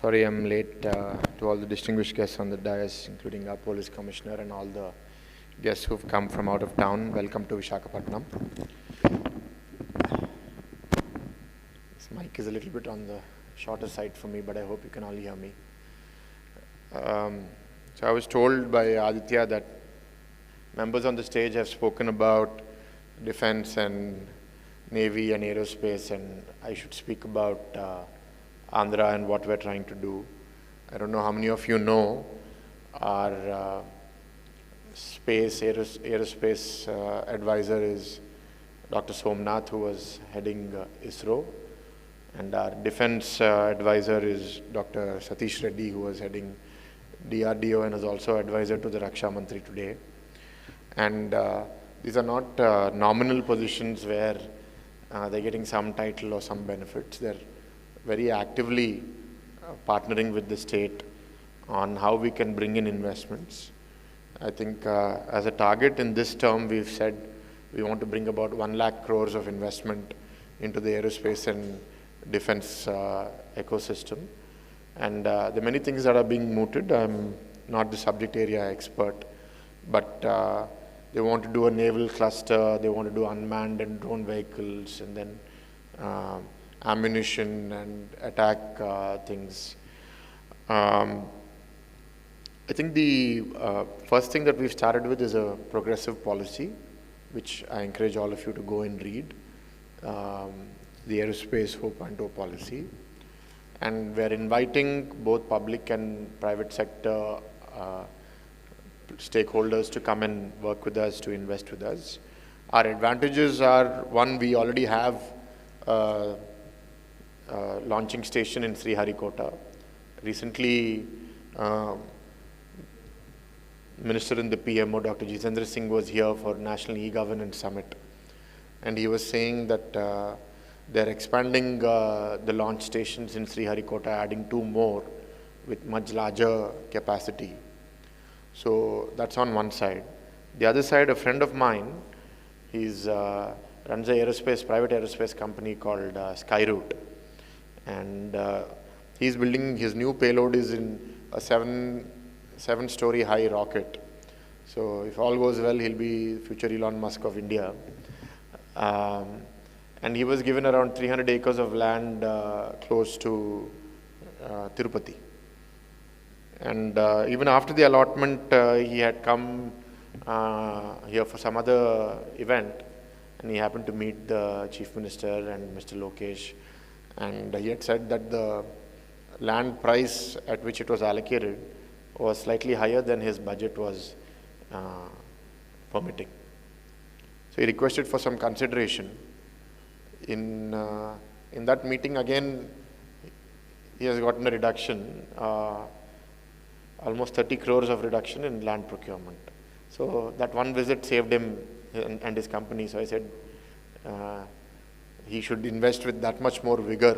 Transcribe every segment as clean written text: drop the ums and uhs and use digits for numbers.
Sorry I'm late to all the distinguished guests on the dais, including our police commissioner and all the guests who've come from out of town. Welcome to Visakhapatnam. This mic is a little bit on the shorter side for me, but I hope you can all hear me. So I was told by Aditya that members on the stage have spoken about defense and Navy and aerospace, and I should speak about Andhra and what we're trying to do. I don't know how many of you know our aerospace advisor is Dr. Somnath, who was heading ISRO, and our defense advisor is Dr. Satish Reddy, who was heading DRDO and is also advisor to the Raksha Mantri today. And these are not nominal positions where they're getting some title or some benefits. They're very actively partnering with the state on how we can bring in investments. I think as a target in this term, we've said we want to bring about 1 lakh crores of investment into the aerospace and defense ecosystem. And there are many things that are being mooted. I'm not the subject area expert, but they want to do a naval cluster, they want to do unmanned and drone vehicles, and then ammunition and attack things. I think the first thing that we've started with is a progressive policy, which I encourage all of you to go and read, the Aerospace 4.0 policy. And we're inviting both public and private sector stakeholders to come and work with us, to invest with us. Our advantages are, one, we already have a launching station in Sriharikota. Recently, Minister in the PMO, Dr. Jitendra Singh, was here for National E-Governance Summit. And he was saying that they're expanding the launch stations in Sriharikota, adding 2 more with much larger capacity. So that's on one side. The other side, a friend of mine, he's runs a private aerospace company called Skyroot. And he's building, his new payload is in a 7-story high rocket. So if all goes well, he'll be future Elon Musk of India. And he was given around 300 acres of land close to Tirupati. And even after the allotment, he had come here for some other event, and he happened to meet the Chief Minister and Mr. Lokesh, and he had said that the land price at which it was allocated was slightly higher than his budget was permitting. So he requested for some consideration. In that meeting, again, he has gotten a reduction, almost 30 crores of reduction in land procurement. So that one visit saved him and his company. So I said he should invest with that much more vigor,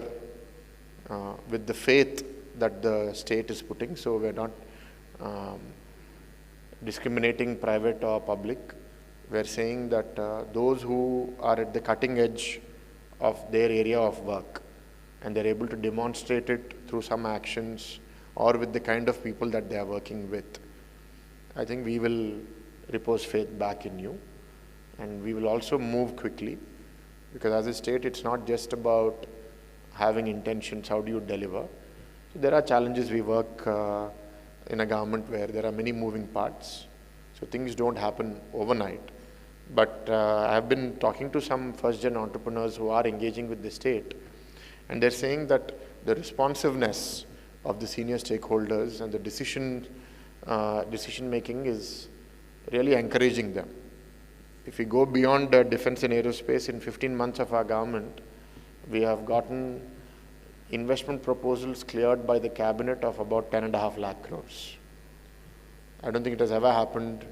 with the faith that the state is putting. So we're not discriminating private or public. We're saying that those who are at the cutting edge of their area of work, and they're able to demonstrate it through some actions or with the kind of people that they are working with, I think we will repose faith back in you. And we will also move quickly, because as a state, it's not just about having intentions, how do you deliver? So there are challenges. We work in a government where there are many moving parts, so things don't happen overnight. But I have been talking to some first-gen entrepreneurs who are engaging with the state, and they're saying that the responsiveness of the senior stakeholders and the decision-making is really encouraging them. If we go beyond defense and aerospace, in 15 months of our government, we have gotten investment proposals cleared by the cabinet of about 10.5 lakh crores. I don't think it has ever happened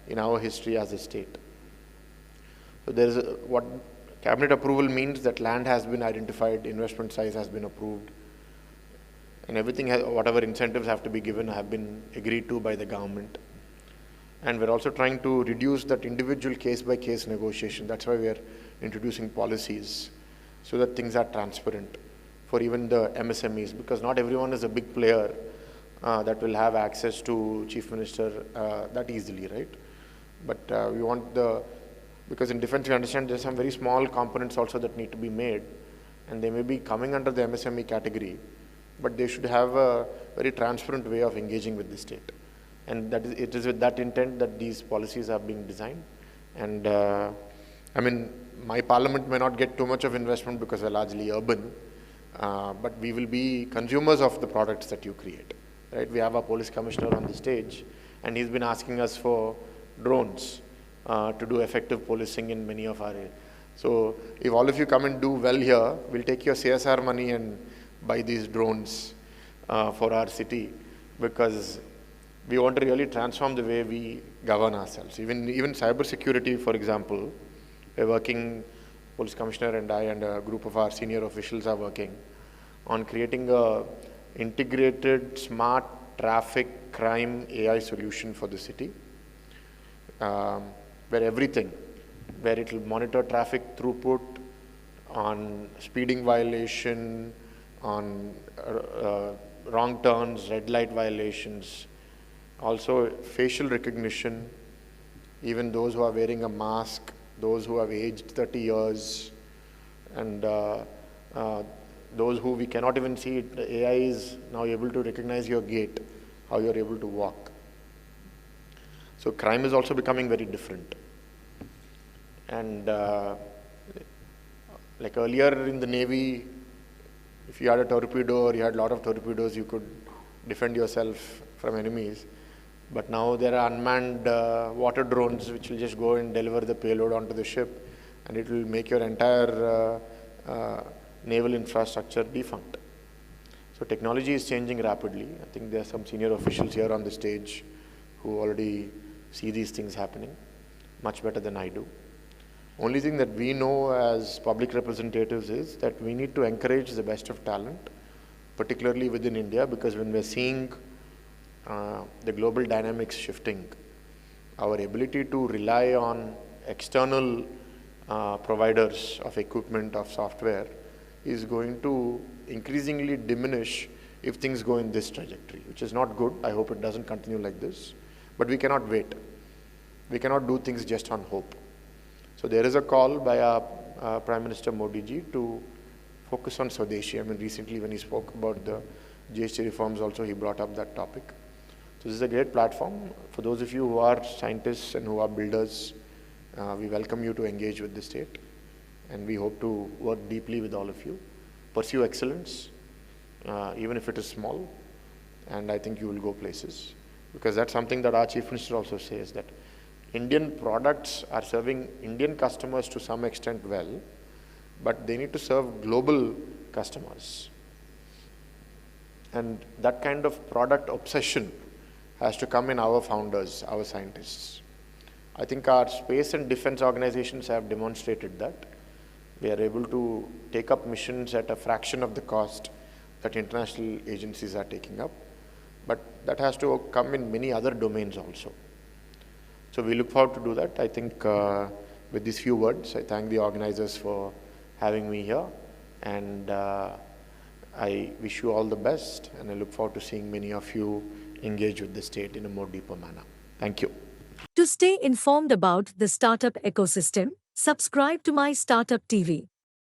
in our history as a state. So there is what cabinet approval means, that land has been identified, investment size has been approved, and everything, whatever incentives have to be given, have been agreed to by the government. And we're also trying to reduce that individual case-by-case negotiation. That's why we are introducing policies, so that things are transparent. for even the MSMEs, because not everyone is a big player that will have access to Chief Minister that easily, right? But we want because in defense we understand there's some very small components also that need to be made, and they may be coming under the MSME category, but they should have a very transparent way of engaging with the state. And it is with that intent that these policies are being designed. And I mean, my parliament may not get too much of investment because we're largely urban, but we will be consumers of the products that you create. Right? We have our police commissioner on the stage, and he's been asking us for drones to do effective policing in many of our areas. So if all of you come and do well here, we'll take your CSR money and buy these drones for our city, because we want to really transform the way we govern ourselves. Even cyber security, for example, we're working, police commissioner and I and a group of our senior officials are working on creating a integrated smart traffic crime AI solution for the city, where it will monitor traffic throughput, on speeding violation, on wrong turns, red light violations, also facial recognition, even those who are wearing a mask, those who have aged 30 years, and those who we cannot even see it. The AI is now able to recognize your gait, how you're able to walk. So crime is also becoming very different. And like earlier in the Navy, if you had a torpedo or you had a lot of torpedoes, you could defend yourself from enemies. But now there are unmanned water drones which will just go and deliver the payload onto the ship, and it will make your entire naval infrastructure defunct. So technology is changing rapidly. I think there are some senior officials here on the stage who already see these things happening much better than I do. Only thing that we know as public representatives is that we need to encourage the best of talent, particularly within India, because when we're seeing the global dynamics shifting, our ability to rely on external providers of equipment, of software, is going to increasingly diminish if things go in this trajectory, which is not good. I hope it doesn't continue like this, but we cannot wait. We cannot do things just on hope. So there is a call by our Prime Minister Modi ji to focus on Swadeshi. I mean, recently when he spoke about the GST reforms also, he brought up that topic. So this is a great platform. For those of you who are scientists and who are builders, we welcome you to engage with the state. And we hope to work deeply with all of you. Pursue excellence, even if it is small. And I think you will go places. Because that's something that our Chief Minister also says, that Indian products are serving Indian customers to some extent well, but they need to serve global customers. And that kind of product obsession has to come in our founders, our scientists. I think our space and defense organizations have demonstrated that. We are able to take up missions at a fraction of the cost that international agencies are taking up. But that has to come in many other domains also. So we look forward to do that. I think with these few words, I thank the organizers for having me here. And I wish you all the best. And I look forward to seeing many of you engage with the state in a more deeper manner. Thank you. To stay informed about the startup ecosystem, subscribe to My Startup TV.